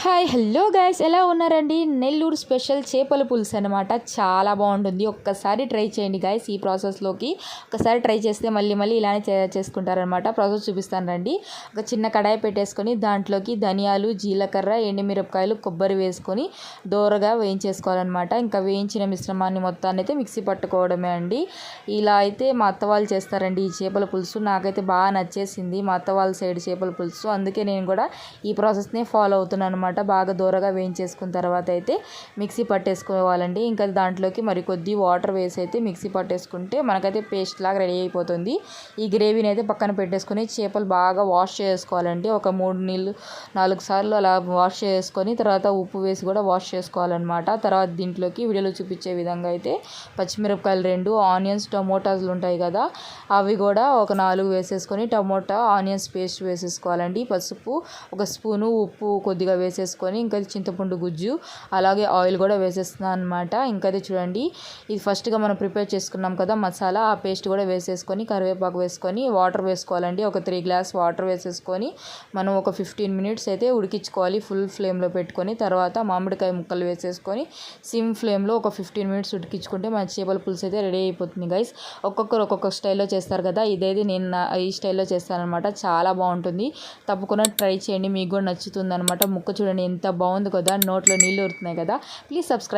Hi hello guys, ఎలా ఉన్నారండి? Nellore special చేపల పులుసు అనమాట. చాలా బాగుంటుంది. ఒక్కసారి ట్రై చేయండి గైస్. ఈ ప్రాసెస్లోకి ఒకసారి ట్రై చేస్తే మళ్ళీ మళ్ళీ ఇలానే చేసుకుంటారనమాట. ప్రాసెస్ చూపిస్తాను రండి. ఒక చిన్న కడాయి పెట్టేసుకొని దాంట్లోకి ధనియాలు, జీలకర్ర, ఎండుమిరపకాయలు, కొబ్బరి వేసుకొని దోరగా వేయించేసుకోవాలన్నమాట. ఇంకా వేయించిన మిశ్రమాన్ని మొత్తాన్ని అయితే మిక్సీ పట్టుకోవడమే అండి. ఇలా అయితే మా అత్త వాళ్ళు చేస్తారండి ఈ చేపల పులుసు. నాకైతే బాగా నచ్చేసింది మా అత్త వాళ్ళ సైడ్ చేపల పులుసు. అందుకే నేను కూడా ఈ ప్రాసెస్నే ఫాలో అవుతున్నాను అనమాట. బాగా దూరగా వేయించేసుకున్న తర్వాత అయితే మిక్సీ పట్టేసుకోవాలండి. ఇంకా దాంట్లోకి మరికొద్ది వాటర్ వేసి అయితే మిక్సీ పట్టేసుకుంటే మనకైతే పేస్ట్ లాగా రెడీ అయిపోతుంది. ఈ గ్రేవీని అయితే పక్కన పెట్టేసుకొని చేపలు బాగా వాష్ చేసుకోవాలండి. ఒక 4 సార్లు అలా వాష్ చేసుకొని తర్వాత ఉప్పు వేసి కూడా వాష్ చేసుకోవాలన్నమాట. తర్వాత దీంట్లోకి వీడియోలో చూపించే విధంగా అయితే పచ్చిమిరపకాయలు 2, ఆనియన్స్, టమోటాలు ఉంటాయి కదా, అవి కూడా ఒక 4 వేసేసుకొని టమోటా ఆనియన్స్ పేస్ట్ వేసేసుకోవాలండి. పసుపు, ఒక స్పూను ఉప్పు కొద్దిగా వేసేసుకొని ఇంకా చింతపండు గుజ్జు, అలాగే ఆయిల్ కూడా వేసేస్తున్నాను అనమాట. ఇంకా అది చూడండి, ఇది ఫస్ట్గా మనం ప్రిపేర్ చేసుకున్నాం కదా మసాలా, ఆ పేస్ట్ కూడా వేసేసుకొని కరివేపాకు వేసుకొని వాటర్ వేసుకోవాలండి. ఒక 3 గ్లాస్ వాటర్ వేసేసుకొని మనం ఒక 15 మినిట్స్ అయితే ఉడికించుకోవాలి ఫుల్ ఫ్లేమ్లో పెట్టుకొని. తర్వాత మామిడికాయ ముక్కలు వేసేసుకొని సిమ్ ఫ్లేమ్లో ఒక 15 మినిట్స్ ఉడికించుకుంటే మన చేపల పులుసు అయితే రెడీ అయిపోతుంది గైస్. ఒక్కొక్కరు ఒక్కొక్క స్టైల్లో చేస్తారు కదా, ఇదైతే నేను ఈ స్టైల్లో చేస్తానమాట. చాలా బాగుంటుంది. తప్పకుండా ట్రై చేయండి, మీకు కూడా నచ్చుతుంది అనమాట. ముక్క చూడండి ఎంత బాగుంది కదా, నోట్లో నీళ్ళు ఊరుతున్నాయి కదా. Please subscribe.